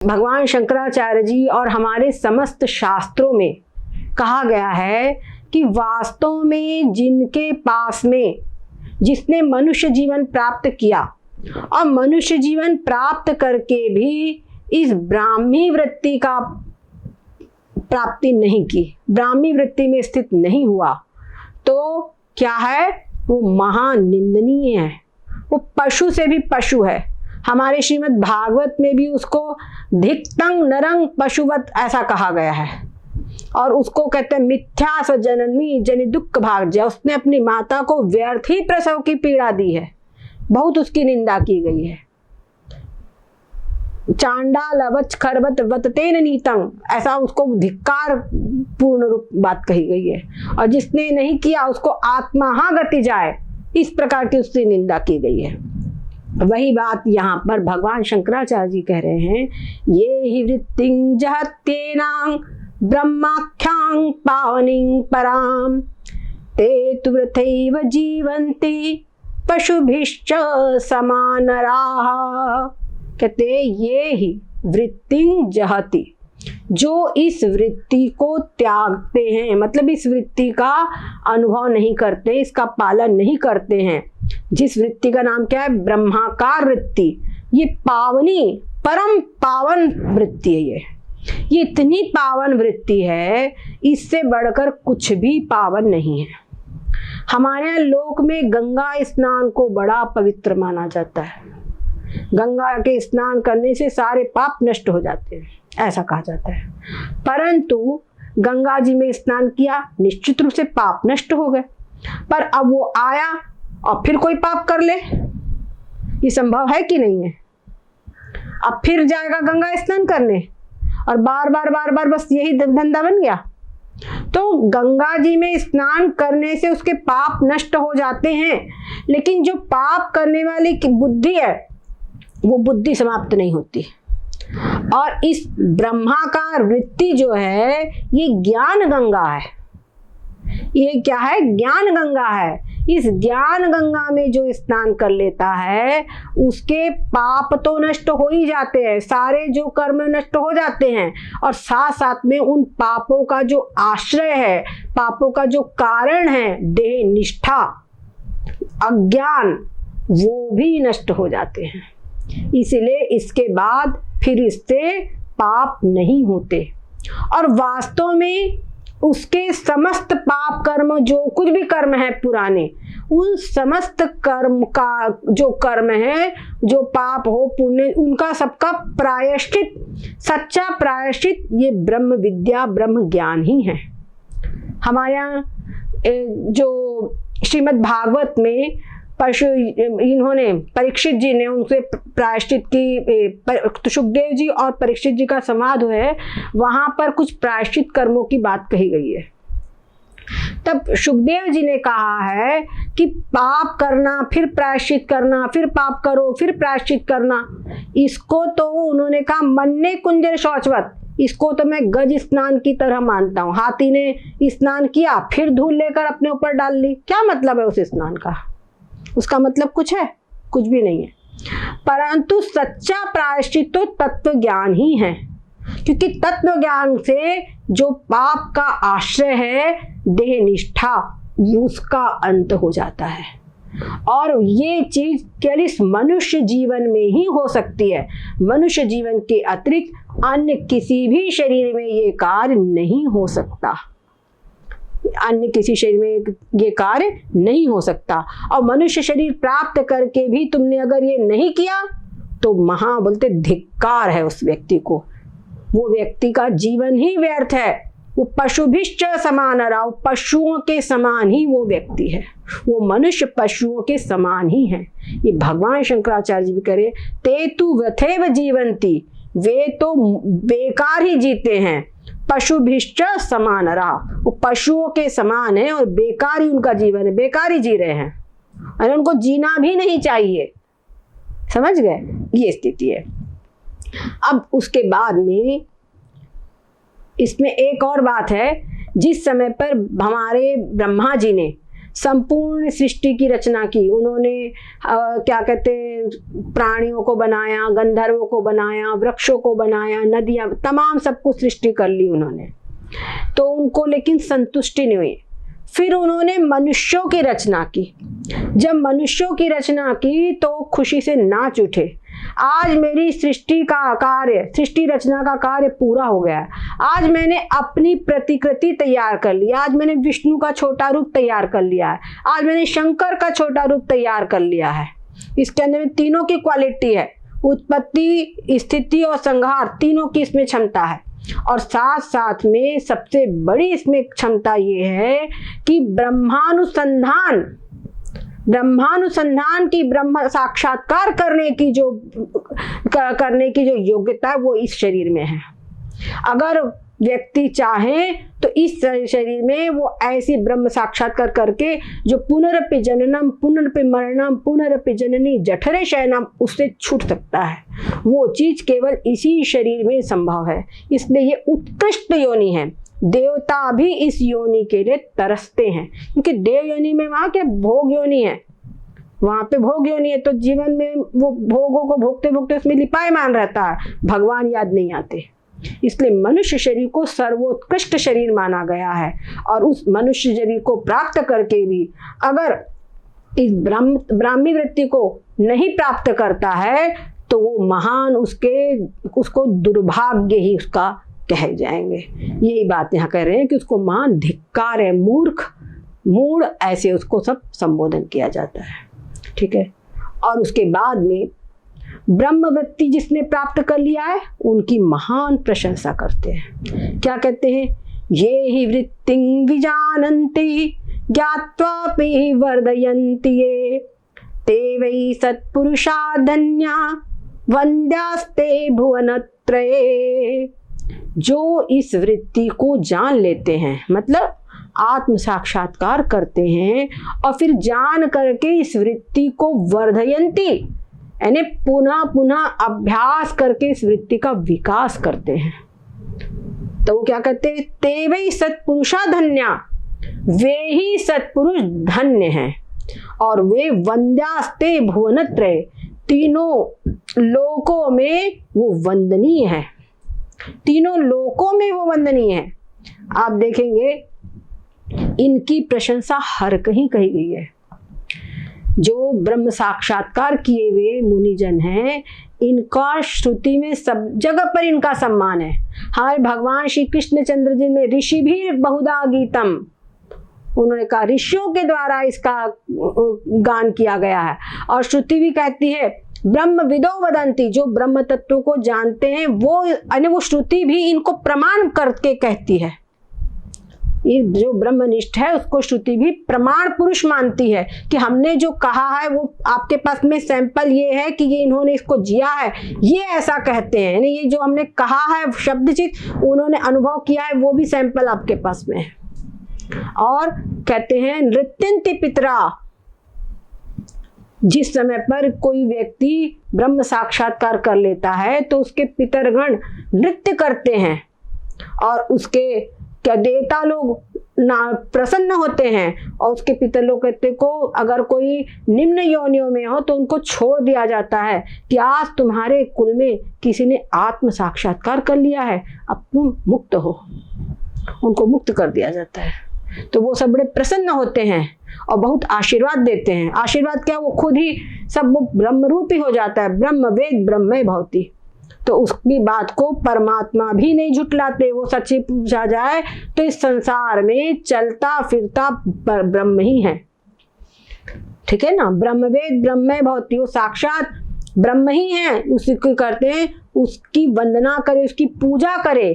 भगवान शंकराचार्य जी और हमारे समस्त शास्त्रों में कहा गया है कि वास्तव में जिनके पास में जिसने मनुष्य जीवन प्राप्त किया और मनुष्य जीवन प्राप्त करके भी इस ब्राह्मी वृत्ति का प्राप्ति नहीं की, ब्राह्मी वृत्ति में स्थित नहीं हुआ, तो क्या है, वो महानिंदनीय है, वो पशु से भी पशु है। हमारे श्रीमद् भागवत में भी उसको धिक्तंग नरंग पशुवत ऐसा कहा गया है, और उसको कहते हैं मिथ्या स जननी जनि दुख भाग्य। उसने अपनी माता को व्यर्थ ही प्रसव की पीड़ा दी है, बहुत उसकी निंदा की गई है। चांडाल अवच खरबत वततेन नीतंग, ऐसा उसको धिक्कार पूर्ण रूप बात कही गई है, और जिसने नहीं किया उसको आत्मा गति जाए, इस प्रकार की उसकी निंदा की गई है। वही बात यहाँ पर भगवान शंकराचार्य जी कह रहे हैं, ये ही वृत्तिं जहत्येनां ब्रह्माख्यां पावनिं पराम ते तु वृथैव जीवन्ति पशुभिश्च समानराः। कहते ये ही वृत्तिं जहति, जो इस वृत्ति को त्यागते हैं, मतलब इस वृत्ति का अनुभव नहीं करते, इसका पालन नहीं करते हैं, जिस वृत्ति का नाम क्या है, ब्रह्माकार वृत्ति। ये पावनी परम पावन वृत्ति है, ये इतनी पावन वृत्ति है, इससे बढ़कर कुछ भी पावन नहीं है। हमारे यहाँ लोक में गंगा स्नान को बड़ा पवित्र माना जाता है, गंगा के स्नान करने से सारे पाप नष्ट हो जाते हैं, ऐसा कहा जाता है। परंतु गंगा जी में स्नान किया, निश्चित रूप से पाप नष्ट हो गए, पर अब वो आया और फिर कोई पाप कर ले, ये संभव है कि नहीं है? अब फिर जाएगा गंगा स्नान करने और बार बार बस यही धंधा बन गया। तो गंगा जी में स्नान करने से उसके पाप नष्ट हो जाते हैं, लेकिन जो पाप करने वाली की बुद्धि है वो बुद्धि समाप्त नहीं होती। और इस ब्रह्माकार वृत्ति जो है ये ज्ञान गंगा है, ये क्या है, ज्ञान गंगा है। इस ज्ञान गंगा में जो स्नान कर लेता है उसके पाप तो नष्ट हो ही जाते हैं, सारे जो कर्म नष्ट हो जाते हैं, और साथ साथ में उन पापों का जो आश्रय है, पापों का जो कारण है, देह निष्ठा अज्ञान, वो भी नष्ट हो जाते हैं। इसलिए इसके बाद फिर इससे पाप नहीं होते, और वास्तव में उसके समस्त पाप कर्म, जो कुछ भी कर्म है पुराने, उन समस्त कर्म का जो कर्म है, जो पाप हो पुण्य, उनका सबका प्रायश्चित, सच्चा प्रायश्चित ये ब्रह्म विद्या ब्रह्म ज्ञान ही है। हमारे यहाँ जो श्रीमद् भागवत में इन्होंने परीक्षित जी ने उनसे प्रायश्चित की, सुखदेव जी और परीक्षित जी का संवाद है, वहां पर कुछ प्रायश्चित कर्मों की बात कही गई है। तब सुखदेव जी ने कहा है कि पाप करना, फिर प्रायश्चित करना, फिर पाप करो, फिर प्रायश्चित करना, इसको तो उन्होंने कहा मन्ने कुंजर शौचवत, इसको तो मैं गज स्नान की तरह मानता हूँ। हाथी ने स्नान किया, फिर धूल लेकर अपने ऊपर डाल ली, क्या मतलब है उस स्नान का? उसका मतलब कुछ है? कुछ भी नहीं है। परंतु सच्चा प्रायश्चित तो तत्व ज्ञान ही है, क्योंकि तत्व ज्ञान से जो पाप का आश्रय है, देह निष्ठा, उसका अंत हो जाता है। और ये चीज केवल इस मनुष्य जीवन में ही हो सकती है, मनुष्य जीवन के अतिरिक्त अन्य किसी भी शरीर में ये कार्य नहीं हो सकता, अन्य किसी शरीर में ये कार्य नहीं हो सकता। और मनुष्य शरीर प्राप्त करके भी तुमने अगर ये नहीं किया तो महा बोलते धिक्कार है उस व्यक्ति को, वो व्यक्ति का जीवन ही व्यर्थ है, वो पशुभिश्च समानराः, पशुओं के समान ही वो व्यक्ति है, वो मनुष्य पशुओं के समान ही है। ये भगवान शंकराचार्य जी भी करे, ते तु वृथैव जीवन्ति, वे तो बेकार ही जीते हैं, पशुभिश्च समानराः, वो पशुओं के समान है और बेकार ही उनका जीवन है, बेकार ही जी रहे हैं, और उनको जीना भी नहीं चाहिए। समझ गए? ये स्थिति है। अब उसके बाद में इसमें एक और बात है, जिस समय पर हमारे ब्रह्मा जी ने संपूर्ण सृष्टि की रचना की उन्होंने। क्या कहते हैं, प्राणियों को बनाया, गंधर्वों को बनाया, वृक्षों को बनाया, नदियां, तमाम सब कुछ सृष्टि कर ली उन्होंने। तो उनको लेकिन संतुष्टि नहीं हुई। फिर उन्होंने मनुष्यों की रचना की। जब मनुष्यों की रचना की तो खुशी से नाच उठे, आज मेरी सृष्टि का कार्य, सृष्टि रचना का कार्य पूरा हो गया। आज मैंने अपनी प्रतिकृति तैयार कर ली, आज मैंने विष्णु का छोटा रूप तैयार कर लिया है, आज मैंने शंकर का छोटा रूप तैयार कर लिया है। इसके अंदर में तीनों की क्वालिटी है, उत्पत्ति, स्थिति और संहार, तीनों की इसमें क्षमता है। और साथ साथ में सबसे बड़ी इसमें क्षमता ये है कि ब्रह्मानुसंधान की, ब्रह्म साक्षात्कार करने की जो योग्यता है वो इस शरीर में है। अगर व्यक्ति चाहे तो इस शरीर में वो ऐसी ब्रह्म साक्षात्कार करके जो पुनरपि जननम पुनरपि मरणम पुनरपि जननी जठरे शयनम, उससे छूट सकता है। वो चीज केवल इसी शरीर में संभव है, इसलिए ये उत्कृष्ट योनि है। देवता भी इस योनि के लिए तरसते हैं, क्योंकि देव योनि में वहां के भोग योनि है, वहां पे भोग योनि है, तो जीवन में वो भोगों को भोगते भोगते उसमें लिपायमान रहता है, भगवान याद नहीं आते। इसलिए मनुष्य शरीर को सर्वोत्कृष्ट शरीर माना गया है। और उस मनुष्य शरीर को प्राप्त करके भी अगर इस ब्राह्मी वृत्ति को नहीं प्राप्त करता है तो वो महान, उसको दुर्भाग्य ही उसका कहे जाएंगे। यही बात यहाँ कह रहे हैं कि उसको महान धिक्कार है, मूर्ख, मूढ़, ऐसे उसको सब संबोधन किया जाता है। ठीक है। और उसके बाद में ब्रह्मवृत्ति जिसने प्राप्त कर लिया है उनकी महान प्रशंसा करते हैं। क्या कहते हैं, ये ही वृत्तिं विजानन्ति ज्ञात्वापि वर्धयन्ति ये ते वै सत्पुरुषा धन्या वन्द्यास्ते भुवनत्रये। जो इस वृत्ति को जान लेते हैं, मतलब आत्म साक्षात्कार करते हैं और फिर जान करके इस वृत्ति को वर्धयन्ति, यानी पुनः पुनः अभ्यास करके इस वृत्ति का विकास करते हैं, तो वो क्या कहते हैं, ते वै सत्पुरुषा धन्या, वे ही सत्पुरुष धन्य हैं। और वे वन्द्यास्ते भुवनत्रये, तीनों लोकों में वो वंदनीय है, तीनों लोकों में वो वंदनीय है। आप देखेंगे इनकी प्रशंसा हर कहीं कही गई है। जो ब्रह्म साक्षात्कार किए हुए मुनिजन हैं, इनका श्रुति में सब जगह पर इनका सम्मान है। हमारे भगवान श्री कृष्ण चंद्र जी में ऋषि भी बहुधा गीतम, उन्होंने कहा ऋषियों के द्वारा इसका गान किया गया है। और श्रुति भी कहती है ब्रह्म विदो वदंती, जो ब्रह्म तत्व को जानते हैं वो श्रुति भी इनको प्रमाण करके कहती है। ये जो ब्रह्मनिष्ठ है उसको श्रुति भी प्रमाण पुरुष मानती है कि हमने जो कहा है वो आपके पास में सैंपल ये है कि ये इन्होंने इसको जिया है, ये ऐसा कहते हैं। यानी ये जो हमने कहा है शब्द चीज उन्होंने अनुभव किया है, वो भी सैंपल आपके पास में है। और कहते हैं नृत्यन्ति पितरा, जिस समय पर कोई व्यक्ति ब्रह्म साक्षात्कार कर लेता है तो उसके पितरगण नृत्य करते हैं और उसके क्या देवता लोग प्रसन्न होते हैं। और उसके पितर लोग कहते को अगर कोई निम्न योनियों में हो तो उनको छोड़ दिया जाता है कि आज तुम्हारे कुल में किसी ने आत्म साक्षात्कार कर लिया है, अब तुम मुक्त हो, उनको मुक्त कर दिया जाता है। तो वो सब बड़े प्रसन्न होते हैं और बहुत आशीर्वाद देते हैं। आशीर्वाद क्या, वो खुद ही सब वो ब्रह्म रूपी हो जाता है, ब्रह्म वेद ब्रह्मे भवति। तो उसकी बात को परमात्मा भी नहीं झुटलाते, वो सच्ची पूछा जाए तो इस संसार में चलता फिरता ब्रह्म ही है। ठीक है ना, ब्रह्म वेद ब्रह्मे भवति, वो साक्षात ब्रह्म ही है। उसी को करते हैं, उसकी वंदना करे, उसकी पूजा करे।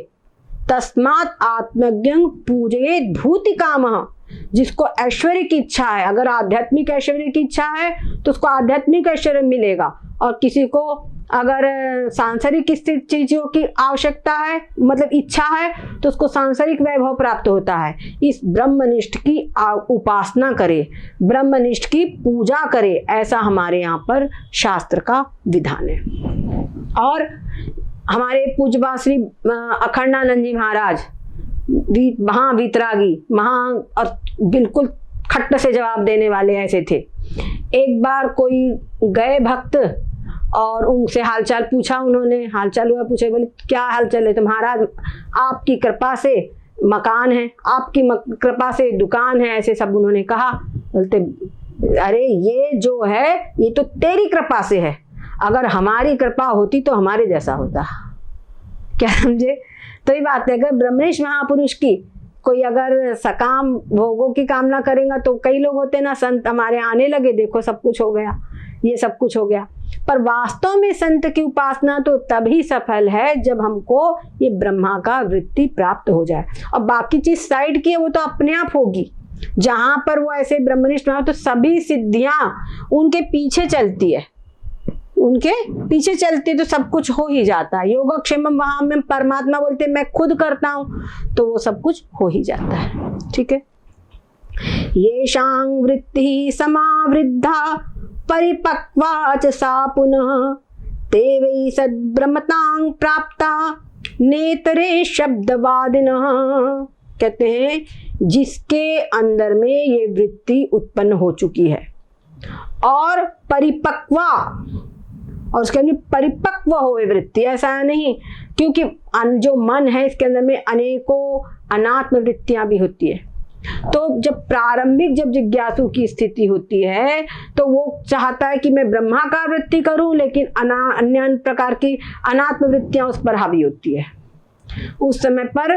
तस्मात् आत्मज्ञं पूजयेत् भूति कामः, जिसको ऐश्वर्य की इच्छा है, अगर आध्यात्मिक ऐश्वर्य की इच्छा है तो उसको आध्यात्मिक ऐश्वर्य मिलेगा, और किसी को अगर सांसारिक चीजों की आवश्यकता है, मतलब इच्छा है, तो उसको सांसारिक वैभव प्राप्त होता है। इस ब्रह्मनिष्ठ की उपासना करे, ब्रह्मनिष्ठ की पूजा करे, ऐसा हमारे यहाँ पर शास्त्र का विधान है। और हमारे पूज्यपाद श्री अखंडानंद जी महाराज महावीतरागी, और बिल्कुल खट्ट से जवाब देने वाले ऐसे थे। एक बार कोई गए भक्त और उनसे हालचाल पूछा, उन्होंने हालचाल हुआ, पूछे, बोले क्या हालचाल है तुम्हारा, आपकी कृपा से मकान है, आपकी कृपा से दुकान है, ऐसे सब उन्होंने कहा। बोलते अरे ये जो है ये तो तेरी कृपा से है, अगर हमारी कृपा होती तो हमारे जैसा होता। क्या समझे? तो ये बात है, अगर ब्रह्मनिष्ठ महापुरुष की कोई अगर सकाम भोगों की कामना करेगा तो कई लोग होते ना, संत हमारे आने लगे, देखो सब कुछ हो गया, ये सब कुछ हो गया। पर वास्तव में संत की उपासना तो तभी सफल है जब हमको ये ब्रह्मा का वृत्ति प्राप्त हो जाए। और बाकी चीज साइड की है, वो तो अपने आप होगी। जहां पर वो ऐसे ब्रह्मनिष्ठ हो तो सभी सिद्धियां उनके पीछे चलती है, उनके पीछे चलती, तो सब कुछ हो ही जाता है। योगक्षेमम, वहां में परमात्मा बोलते मैं खुद करता हूं, तो वो सब कुछ हो ही जाता है। ठीक है। येषां वृत्ति समावृद्धा परिपक्वा च सा पुनः ते वै सद्ब्रह्मतां प्राप्ता नेतरे शब्दवादिनः। कहते हैं जिसके अंदर में ये वृत्ति उत्पन्न हो चुकी है और परिपक्वा, और उसके अंदर परिपक्व हुए वृत्ति, ऐसा नहीं, क्योंकि जो मन है इसके अंदर में अनेकों अनात्म वृत्तियां भी होती है। तो जब प्रारंभिक जब जिज्ञासु की स्थिति होती है तो वो चाहता है कि मैं ब्रह्माकार वृत्ति करूं, लेकिन अन्य प्रकार की अनात्म वृत्तियां उस पर हावी होती है। उस समय पर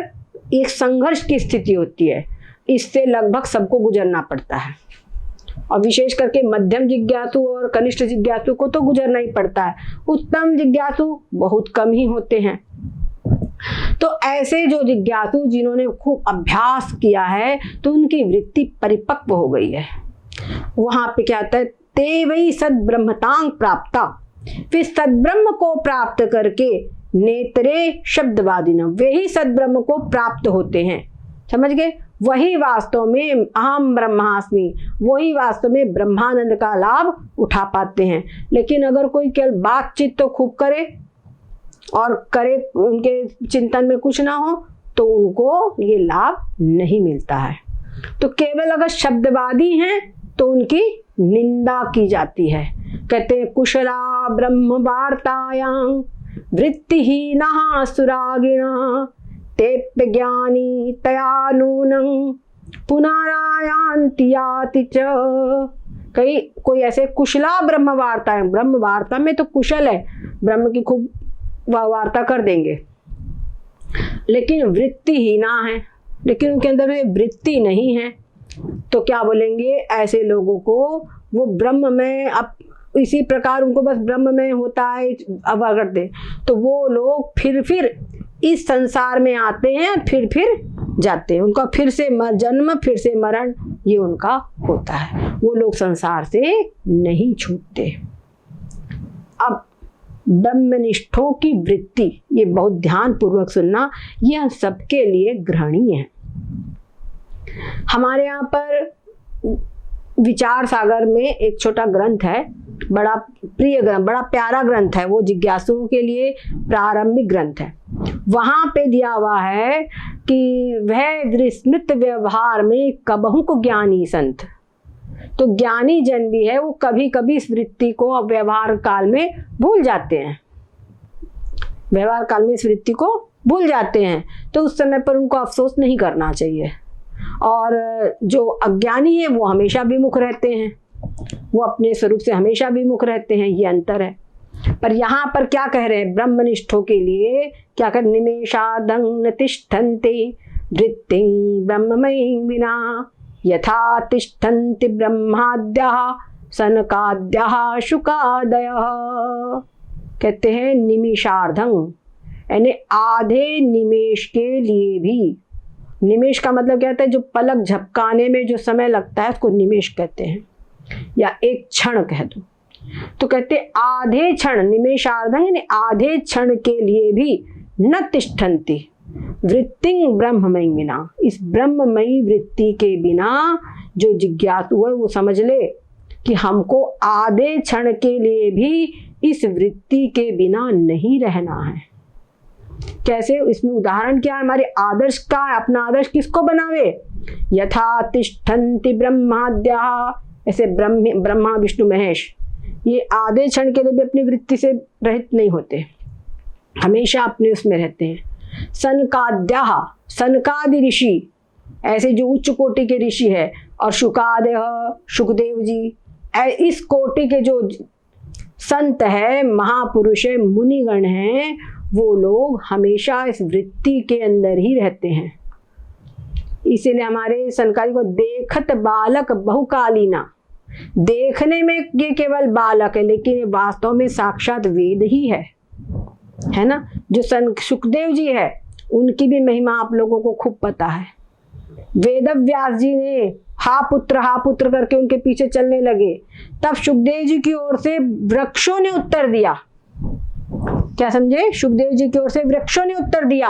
एक संघर्ष की स्थिति होती है, इससे लगभग सबको गुजरना पड़ता है, और विशेष करके मध्यम जिज्ञासु और कनिष्ठ जिज्ञासु को तो गुजरना ही पड़ता है। उत्तम जिज्ञासु बहुत कम ही होते हैं। तो ऐसे जो जिज्ञासु जिन्होंने खूब अभ्यास किया है तो उनकी वृत्ति परिपक्व हो गई है, वहां पे क्या होता है, ते वही सद्ब्रह्मतां प्राप्ता, फिर सद्ब्रह्म को प्राप्त करके नेत्रे शब्दवादिन, वही सद्ब्रह्म को प्राप्त होते हैं। समझ गए? वही वास्तव में अहम ब्रह्मास्मि, वही वास्तव में ब्रह्मानंद का लाभ उठा पाते हैं। लेकिन अगर कोई केवल बातचीत तो खूब करे और करे, उनके चिंतन में कुछ ना हो, तो उनको ये लाभ नहीं मिलता है। तो केवल अगर शब्दवादी हैं तो उनकी निंदा की जाती है। कहते हैं कुशला ब्रह्म वार्तायां वृत्तिहीनः सुरागिणः तेप्य ज्ञानी तया नूनं पुनरायान्ति याति च। कई कोई ऐसे कुशला ब्रह्म वार्ता है, ब्रह्म वार्ता में तो कुशल है, ब्रह्म की खूब वार्ता कर देंगे, लेकिन वृत्तिहीना है, लेकिन उनके अंदर में वृत्ति नहीं है, तो क्या बोलेंगे ऐसे लोगों को? वो ब्रह्म में अब इसी प्रकार उनको बस ब्रह्म में होता है अब अगर दे, तो वो लोग फिर इस संसार में आते हैं, फिर जाते हैं, उनका फिर से जन्म फिर से मरण ये उनका होता है, वो लोग संसार से नहीं छूटते। अब ब्रह्मनिष्ठों की वृत्ति, ये बहुत ध्यान पूर्वक सुनना, यह सबके लिए ग्रहणीय है। हमारे यहाँ पर विचार सागर में एक छोटा ग्रंथ है, बड़ा प्रिय ग्रंथ, बड़ा प्यारा ग्रंथ है, वो जिज्ञासुओं के लिए प्रारंभिक ग्रंथ है। वहां पे दिया हुआ है कि वह विस्मृत व्यवहार में कबहु को ज्ञानी संत, तो ज्ञानी जन भी है वो कभी कभी इस वृत्ति को व्यवहार काल में भूल जाते हैं, व्यवहार काल में इस वृत्ति को भूल जाते हैं, तो उस समय पर उनको अफसोस नहीं करना चाहिए। और जो अज्ञानी है वो हमेशा विमुख रहते हैं, वो अपने स्वरूप से हमेशा विमुख रहते हैं, ये अंतर है। पर यहाँ पर क्या कह रहे हैं, ब्रह्मनिष्ठों के लिए क्या कर, निमेषादं न तिष्ठन्ति वृत्तिं ब्रह्ममयी विना यथा तिष्ठन्ति ब्रह्माद्यः सनकाद्यः शुकादयः। कहते हैं निमेषार्धं, यानी आधे निमेष के लिए भी, निमेष का मतलब क्या होता है, जो पलक झपकाने में जो समय लगता है उसको निमेष कहते हैं, या एक क्षण कह दो। तो कहते आधे क्षण, निमेषार्धं यानी आधे क्षण के लिए भी न तिष्ठन्ति वृत्तिं ब्रह्ममयी विना, इस ब्रह्ममयी वृत्ति के बिना जो जिज्ञासु है वो समझ ले कि हमको आधे क्षण के लिए भी इस वृत्ति के बिना नहीं रहना है। कैसे? इसमें उदाहरण क्या है, हमारे आदर्श का, अपना आदर्श किसको बनावे, यथा तिष्ठन्ति ब्रह्माद्याः, ऐसे ब्रह्मा विष्णु महेश ये आधे क्षण के लिए भी अपनी वृत्ति से रहित नहीं होते, हमेशा अपने उसमें रहते हैं। सनकाद्याः, सनकादि ऋषि, ऐसे जो उच्च कोटि के ऋषि है, और शुकादय सुखदेव जी, इस कोटि के जो संत है, महापुरुष है, मुनिगण हैं, वो लोग हमेशा इस वृत्ति के अंदर ही रहते हैं। इसीलिए हमारे संस्कारी को देखत बालक बहुकालीना, देखने में ये केवल बालक है लेकिन ये वास्तव में साक्षात वेद ही है ना। जो सुखदेव जी है उनकी भी महिमा आप लोगों को खूब पता है। वेद व्यास जी ने हा पुत्र करके उनके पीछे चलने लगे, तब सुखदेव जी की ओर से वृक्षों ने उत्तर दिया। क्या समझे? सुखदेव जी की ओर से वृक्षों ने उत्तर दिया,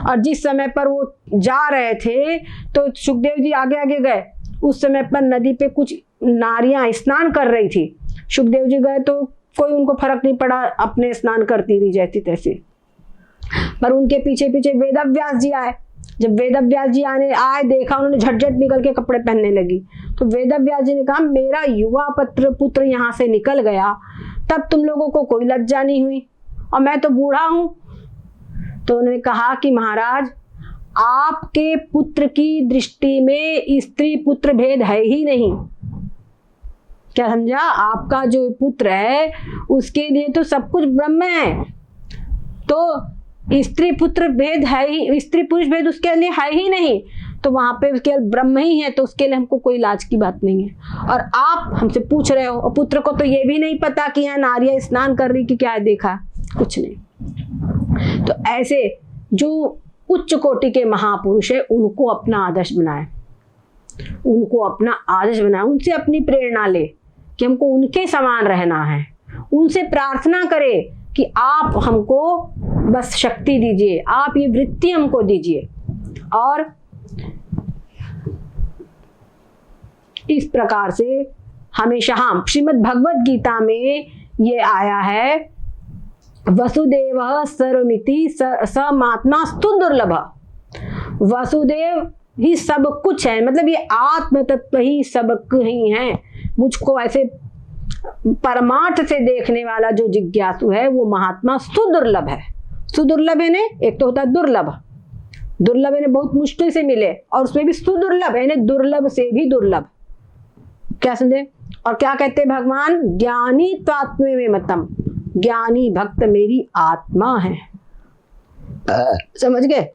और जिस समय पर वो जा रहे थे तो सुखदेव जी आगे आगे गए। उस समय पर नदी पे कुछ नारियां स्नान कर रही थी। सुखदेव जी गए तो कोई उनको फर्क नहीं पड़ा, अपने स्नान करती रही जैसी तैसे। पर उनके पीछे पीछे वेदव्यास जी आए। जब वेदव्यास जी आए देखा, उन्होंने झटझट निकल के कपड़े पहनने लगी। तो वेदव्यास जी ने कहा, मेरा युवा पुत्र यहाँ से निकल गया, तब तुम लोगों को कोई लज्जा नहीं हुई, और मैं तो बूढ़ा हूं। तो उन्होंने कहा कि महाराज, आपके पुत्र की दृष्टि में स्त्री पुत्र भेद है ही नहीं। क्या समझा? आपका जो पुत्र है उसके लिए तो सब कुछ ब्रह्म है, तो स्त्री पुत्र भेद है ही, स्त्री पुरुष भेद उसके लिए है ही नहीं। तो वहां पे केवल ब्रह्म ही है, तो उसके लिए हमको कोई लाज की बात नहीं है। और आप हमसे पूछ रहे हो, और पुत्र को तो ये भी नहीं पता कि यहाँ नारियां स्नान कर रही कि क्या है, देखा कुछ नहीं। तो ऐसे जो उच्च कोटि के महापुरुष है उनको अपना आदर्श बनाए, उनको अपना आदर्श बनाए, उनसे अपनी प्रेरणा ले कि हमको उनके समान रहना है। उनसे प्रार्थना करे कि आप हमको बस शक्ति दीजिए, आप ये वृत्ति हमको दीजिए। और इस प्रकार से हमेशा हम श्रीमद् भगवद गीता में ये आया है, वसुदेव सर्वमिति समात्मास्तु दुर्लभ। वसुदेव ही सब कुछ है, मतलब ये आत्म तत्व ही सब ही है। मुझको ऐसे परमार्थ से देखने वाला जो जिज्ञासु है वो महात्मा सुदुर्लभ है। सुदुर्लभ है ने, एक तो होता है दुर्लभ, दुर्लभ है ने बहुत मुश्किल से मिले, और उसमें भी सुदुर्लभ है ने दुर्लभ से भी दुर्लभ। क्या समझे? और क्या कहते हैं भगवान? ज्ञानी त्वात्मे में मतम, ज्ञानी भक्त मेरी आत्मा है। समझ गए?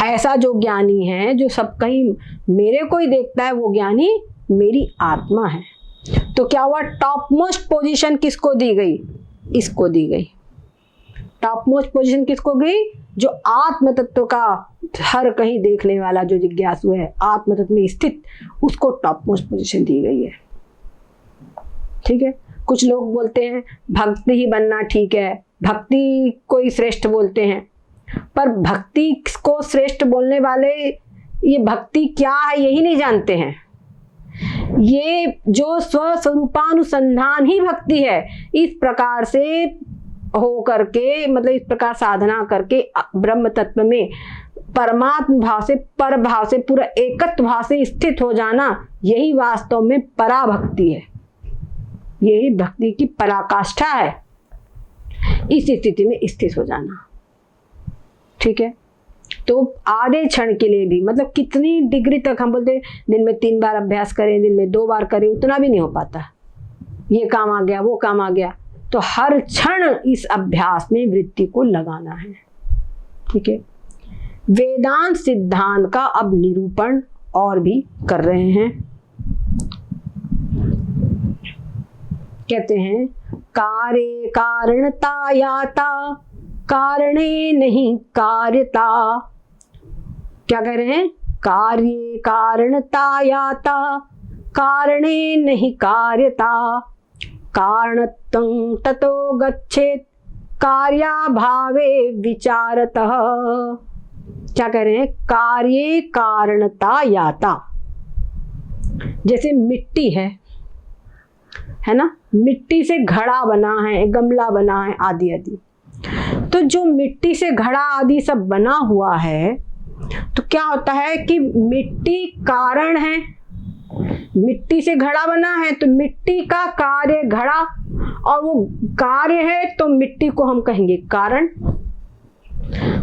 ऐसा जो ज्ञानी है, जो सब कहीं मेरे को ही देखता है, वो ज्ञानी मेरी आत्मा है। तो क्या हुआ? टॉप मोस्ट पोजीशन किसको दी गई? इसको दी गई। टॉप मोस्ट पोजीशन किसको गई? जो आत्म तत्व का हर कहीं देखने वाला जो जिज्ञासु है, आत्म तत्व में स्थित, उसको टॉप मोस्ट पोजीशन दी गई है। ठीक है? कुछ लोग बोलते हैं भक्ति ही बनना ठीक है, भक्ति को ही श्रेष्ठ बोलते हैं, पर भक्ति को श्रेष्ठ बोलने वाले ये भक्ति क्या है यही नहीं जानते हैं। ये जो स्वस्वरूपानुसंधान ही भक्ति है। इस प्रकार से हो करके, मतलब इस प्रकार साधना करके ब्रह्म तत्व में परमात्म भाव से, पर भाव से, पूरा एकत्व भाव से स्थित हो जाना, यही वास्तव में पराभक्ति है, यही भक्ति की पराकाष्ठा है। इस स्थिति में स्थित हो जाना। ठीक है? तो आधे क्षण के लिए भी, मतलब कितनी डिग्री तक हम बोलते हैं दिन में 3 बार अभ्यास करें, दिन में 2 बार करें, उतना भी नहीं हो पाता। ये काम आ गया, वो काम आ गया, तो हर क्षण इस अभ्यास में वृत्ति को लगाना है। ठीक है? वेदांत सिद्धांत का अब निरूपण और भी कर रहे हैं। कहते हैं कार्य कारणता याता, कारणे नहीं कार्यता। क्या कह रहे हैं? कार्य कारणता याता, कारणे नहीं कार्यता, कारणत्वं ततो गच्छेत् कार्याभावे विचारतः। क्या कह रहे हैं? कार्य कारणता याता। जैसे मिट्टी है ना, मिट्टी से घड़ा बना है, गमला बना है, आदि आदि। तो जो मिट्टी से घड़ा आदि सब बना हुआ है, तो क्या होता है कि मिट्टी कारण है, मिट्टी से घड़ा बना है तो मिट्टी का कार्य घड़ा, और वो कार्य है तो मिट्टी को हम कहेंगे कारण।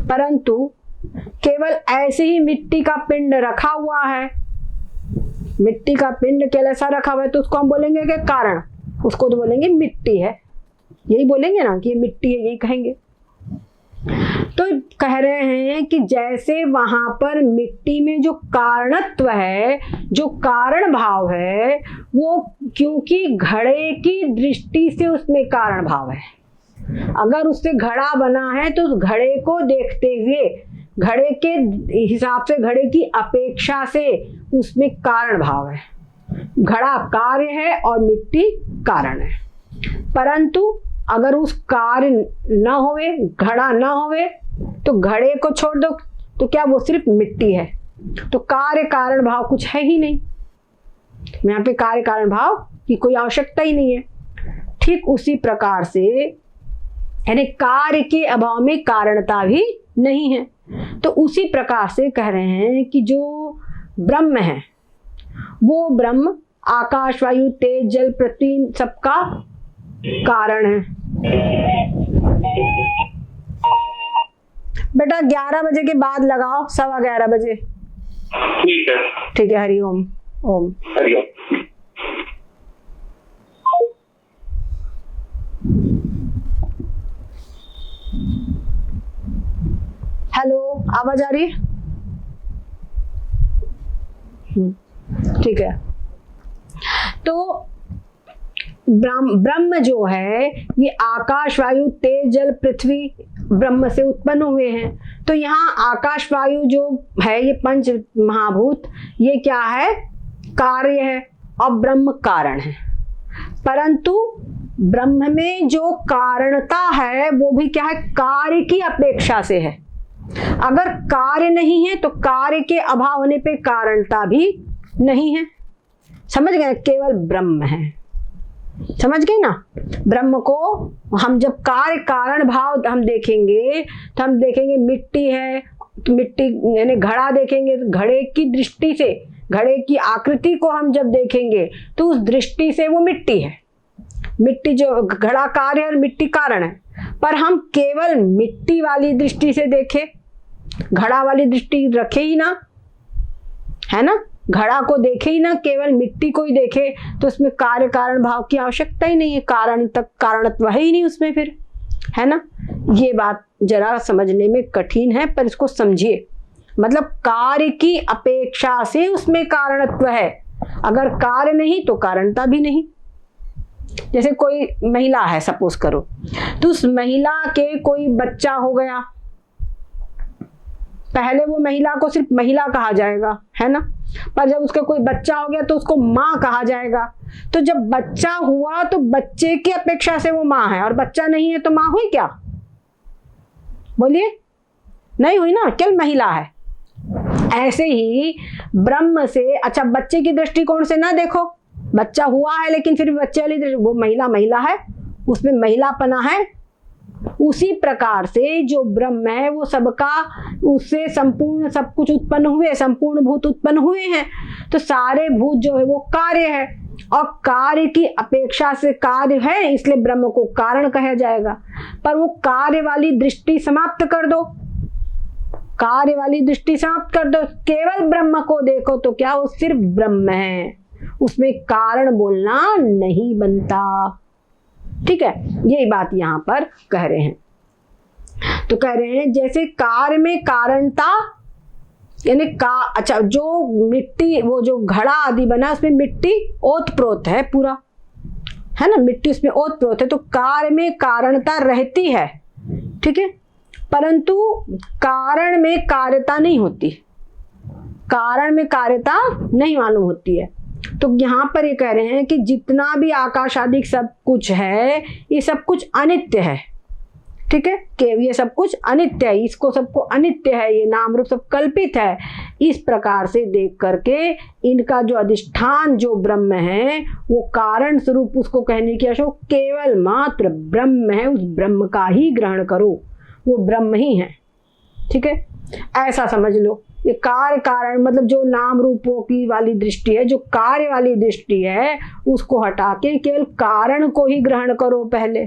परंतु केवल ऐसे ही मिट्टी का पिंड रखा हुआ है, मिट्टी का पिंड केवल ऐसा रखा हुआ है तो उसको हम बोलेंगे कि कारण, उसको तो बोलेंगे मिट्टी है, यही बोलेंगे ना कि ये मिट्टी है, यही कहेंगे। तो कह रहे हैं कि जैसे वहां पर मिट्टी में जो कारणत्व है, जो कारण भाव है, वो क्योंकि घड़े की दृष्टि से उसमें कारण भाव है। अगर उससे घड़ा बना है तो उस घड़े को देखते हुए, घड़े के हिसाब से, घड़े की अपेक्षा से उसमें कारण भाव है। घड़ा कार्य है और मिट्टी कारण है। परंतु अगर उस कार्य न होवे, घड़ा न होवे, तो घड़े को छोड़ दो तो क्या वो सिर्फ मिट्टी है, तो कार्य कारण भाव कुछ है ही नहीं। यहाँ पे कार्य कारण भाव की कोई आवश्यकता ही नहीं है। ठीक उसी प्रकार से यानी कार्य के अभाव में कारणता भी नहीं है। तो उसी प्रकार से कह रहे हैं कि जो ब्रह्म है वो ब्रह्म आकाश, वायु, तेज, जल, पृथ्वी सबका कारण है। बेटा 11 बजे के बाद लगाओ, 11:15 बजे। ठीक है, ठीक है। हरिओम। ओम हरिओम। हेलो, आवाज आ रही है? ठीक है। तो ब्रह्म जो है ये आकाश, वायु, तेज, जल, पृथ्वी ब्रह्म से उत्पन्न हुए हैं। तो यहाँ आकाश, वायु जो है ये पंच महाभूत, ये क्या है? कार्य है और ब्रह्म कारण है। परंतु ब्रह्म में जो कारणता है वो भी क्या है? कार्य की अपेक्षा से है। अगर कार्य नहीं है तो कार्य के अभाव होने पे कारणता भी नहीं है। समझ गए? केवल ब्रह्म है। समझ गए ना? ब्रह्म को हम जब कार्य कारण भाव हम देखेंगे तो हम देखेंगे मिट्टी है तो मिट्टी यानी घड़ा देखेंगे तो घड़े की दृष्टि से, घड़े की आकृति को हम जब देखेंगे तो उस दृष्टि से वो मिट्टी है। मिट्टी जो घड़ा कार्य और मिट्टी कारण है। पर हम केवल मिट्टी वाली दृष्टि से देखें, घड़ा वाली दृष्टि रखे ही ना, है ना, घड़ा को देखे ही ना, केवल मिट्टी को ही देखे तो उसमें कार्य कारण भाव की आवश्यकता ही नहीं है। कारण तक कारणत्व है ही नहीं उसमें फिर, है ना। ये बात जरा समझने में कठिन है पर इसको समझिए। मतलब कार्य की अपेक्षा से उसमें कारणत्व है, अगर कार्य नहीं तो कारणता भी नहीं। जैसे कोई महिला है सपोज करो, तो उस महिला के कोई बच्चा हो गया, पहले वो महिला को सिर्फ महिला कहा जाएगा, है ना, पर जब उसका कोई बच्चा हो गया तो उसको माँ कहा जाएगा। तो जब बच्चा हुआ तो बच्चे की अपेक्षा से वो माँ है, और बच्चा नहीं है तो माँ हुई क्या? बोलिए, नहीं हुई ना, केवल महिला है। ऐसे ही ब्रह्म से, अच्छा बच्चे की दृष्टिकोण से ना देखो, बच्चा हुआ है लेकिन फिर बच्चे वाली दृष्टि, वो महिला है, उसमें महिलापना है। उसी प्रकार से जो ब्रह्म है वो सबका, उससे संपूर्ण सब कुछ उत्पन्न हुए, संपूर्ण भूत उत्पन्न हुए हैं। तो सारे भूत जो है वो कार्य है, और कार्य की अपेक्षा से कार्य है, इसलिए ब्रह्म को कारण कहा जाएगा। पर वो कार्य वाली दृष्टि समाप्त कर दो, कार्य वाली दृष्टि समाप्त कर दो, केवल ब्रह्म को देखो तो क्या वो सिर्फ ब्रह्म है, उसमें कारण बोलना नहीं बनता। ठीक है, यही बात यहां पर कह रहे हैं। तो कह रहे हैं जैसे कार्य में कारणता यानी अच्छा जो मिट्टी, वो जो घड़ा आदि बना उसमें मिट्टी ओत प्रोत है पूरा, है ना, मिट्टी उसमें ओत प्रोत है, तो कार्य में कारणता रहती है। ठीक है, परंतु कारण में कार्यता नहीं होती, कारण में कार्यता नहीं मालूम होती है। तो यहाँ पर ये कह रहे हैं कि जितना भी आकाश आदि सब कुछ है ये सब कुछ अनित्य है। ठीक है, कि ये सब कुछ अनित्य है, इसको सबको अनित्य है, ये नाम रूप सब कल्पित है। इस प्रकार से देख करके इनका जो अधिष्ठान जो ब्रह्म है वो कारण स्वरूप उसको कहने की आवश्यकता, केवल मात्र ब्रह्म है, उस ब्रह्म का ही ग्रहण करो, वो ब्रह्म ही है। ठीक है, ऐसा समझ लो। ये कार्य कारण मतलब जो नाम रूपों की वाली दृष्टि है, जो कार्य वाली दृष्टि है, उसको हटा के केवल कारण को ही ग्रहण करो पहले।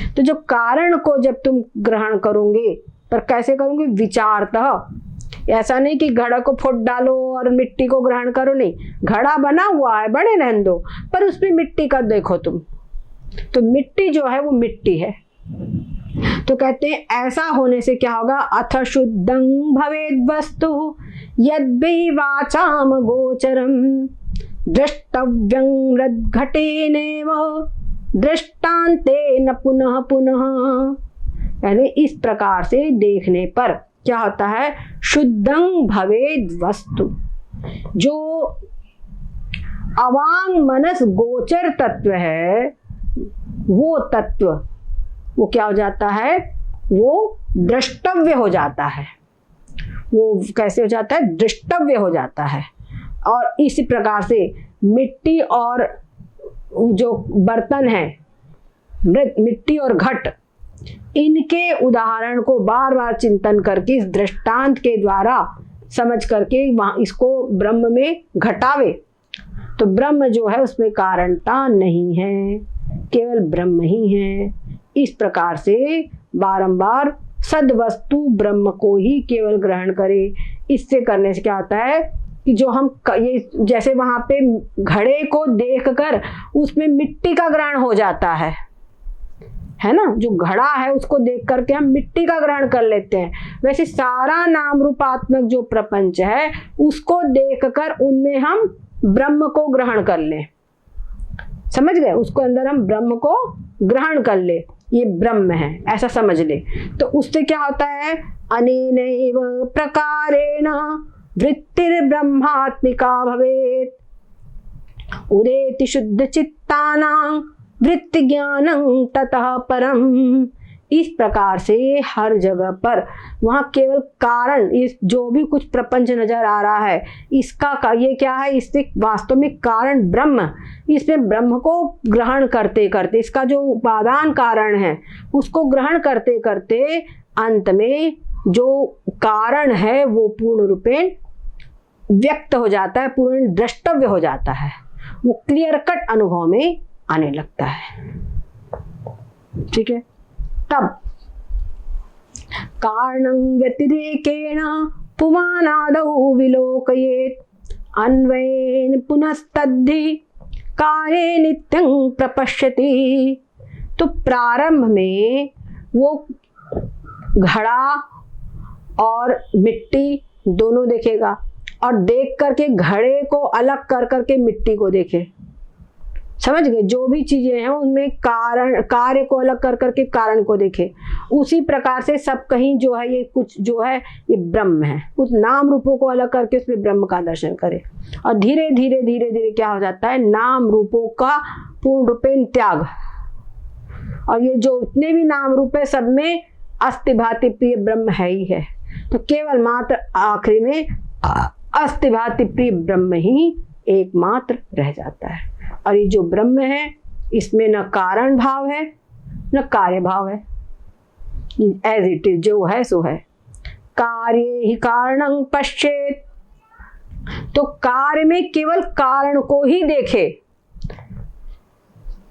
तो जो कारण को जब तुम ग्रहण करोगे, पर कैसे करोगे? विचारतः। ऐसा नहीं कि घड़ा को फुट डालो और मिट्टी को ग्रहण करो, नहीं। घड़ा बना हुआ है, बड़े रहने दो, पर उसमें मिट्टी का देखो तुम, तो मिट्टी जो है वो मिट्टी है। तो कहते हैं ऐसा होने से क्या होगा? अथ शुद्धं भवेद वस्तु यद्वै वाचाम गोचरम द्रष्टव्यं रद्घटेनेव दृष्टान्तेन पुनः पुनः। यानी इस प्रकार से देखने पर क्या होता है? शुद्धं भवेद वस्तु, जो अवांग मनस गोचर तत्व है, वो तत्व वो क्या हो जाता है? वो द्रष्टव्य हो जाता है। वो कैसे हो जाता है? दृष्टव्य हो जाता है। और इसी प्रकार से मिट्टी और जो बर्तन है, मिट्टी और घट, इनके उदाहरण को बार बार चिंतन करके इस दृष्टांत के द्वारा समझ करके वहां इसको ब्रह्म में घटावे, तो ब्रह्म जो है उसमें कारणता नहीं है, केवल ब्रह्म ही है। इस प्रकार से बारंबार सद वस्तु ब्रह्म को ही केवल ग्रहण करे। इससे करने से क्या होता है कि जो हम ये जैसे वहां पे घड़े को देखकर उसमें मिट्टी का ग्रहण हो जाता है ना, जो घड़ा है उसको देख करके हम मिट्टी का ग्रहण कर लेते हैं, वैसे सारा नाम रूपात्मक जो प्रपंच है उसको देखकर उनमें हम ब्रह्म को ग्रहण कर ले। समझ गए? उसको अंदर हम ब्रह्म को ग्रहण कर ले, ये ब्रह्म है, ऐसा समझ ले। तो उससे क्या होता है? अनेनैव प्रकारेण वृत्तिर्ब्रह्मात्मिका भवेत् उदेति शुद्ध चित्तानां वृत्ति ज्ञानं ततः परम। इस प्रकार से हर जगह पर वहाँ केवल कारण, इस जो भी कुछ प्रपंच नजर आ रहा है इसका ये क्या है? इससे वास्तव में कारण ब्रह्म, इसमें ब्रह्म को ग्रहण करते करते, इसका जो उपादान कारण है उसको ग्रहण करते करते अंत में जो कारण है वो पूर्ण रूपेण व्यक्त हो जाता है, पूर्ण द्रष्टव्य हो जाता है, वो क्लियर कट अनुभव में आने लगता है। ठीक है, तब कारणं व्यतिरेकेण पुमानादौ विलोकयेत् अन्वयेन पुनस्तद्धि कार्ये नित्यं प्रपश्यति। तो प्रारंभ में वो घड़ा और मिट्टी दोनों देखेगा, और देख करके घड़े को अलग कर करके मिट्टी को देखे। समझ गए? जो भी चीजें हैं उनमें कारण, कार्य को अलग कर करके कारण को देखे। उसी प्रकार से सब कहीं जो है ये कुछ जो है ये ब्रह्म है, उस नाम रूपों को अलग करके उसमें ब्रह्म का दर्शन करे। और धीरे धीरे धीरे धीरे क्या हो जाता है? नाम रूपों का पूर्ण रूपेण त्याग। और ये जो इतने भी नाम रूप है सब में अस्ति भाति प्रिय ब्रह्म है ही है। तो केवल मात्र आखिरी में अस्ति भाति प्रिय ब्रह्म ही एकमात्र रह जाता है। और ये जो ब्रह्म है इसमें न कारण भाव है न कार्य भाव है, एज इट इज जो है सो है। कार्य ही कारणं पश्चेत, तो कार्य में केवल कारण को ही देखे।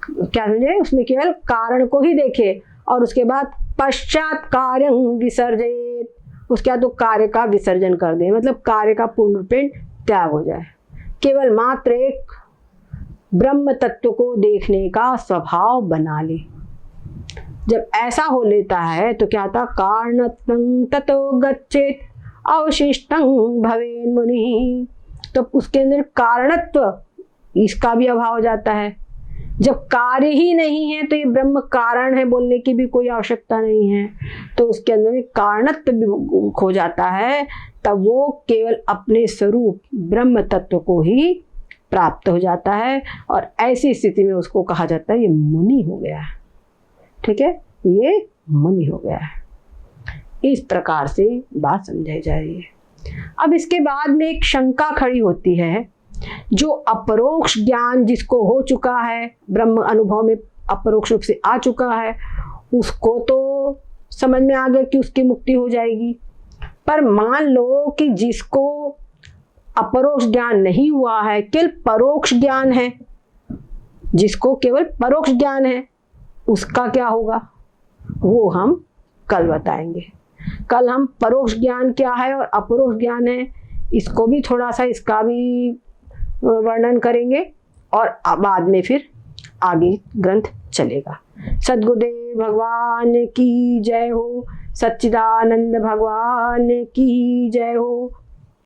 क्या समझे? उसमें केवल कारण को ही देखे, और उसके बाद पश्चात कार्यं विसर्जयेत, उसके बाद तो कार्य का विसर्जन कर दे, मतलब कार्य का पूर्ण रूपेण त्याग हो जाए। केवल मात्र एक ब्रह्म तत्व को देखने का स्वभाव बना ले। जब ऐसा हो लेता है तो क्या था? कारणत्वं ततो गच्छेत अवशिष्टं भवेन् मुनि। तो उसके अंदर कारणत्व इसका भी अभाव हो जाता है। जब कार्य ही नहीं है तो ये ब्रह्म कारण है बोलने की भी कोई आवश्यकता नहीं है, तो उसके अंदर में कारणत्व भी खो जाता है। तब वो केवल अपने स्वरूप ब्रह्म तत्व को ही प्राप्त हो जाता है, और ऐसी स्थिति में उसको कहा जाता है ये मुनि हो गया है। ठीक है, ये मुनि हो गया है। इस प्रकार से बात समझाई जा रही है। अब इसके बाद में एक शंका खड़ी होती है, जो अपरोक्ष ज्ञान जिसको हो चुका है, ब्रह्म अनुभव में अपरोक्ष रूप से आ चुका है, उसको तो समझ में आ गया कि उसकी मुक्ति हो जाएगी। पर मान लो कि जिसको अपरोक्ष ज्ञान नहीं हुआ है, केवल परोक्ष ज्ञान है, जिसको केवल परोक्ष ज्ञान है, उसका क्या होगा वो हम कल बताएंगे। कल हम परोक्ष ज्ञान क्या है और अपरोक्ष ज्ञान है इसको भी थोड़ा सा, इसका भी वर्णन करेंगे और बाद में फिर आगे ग्रंथ चलेगा। सद्गुरुदेव भगवान की जय हो, सच्चिदानंद भगवान की जय हो।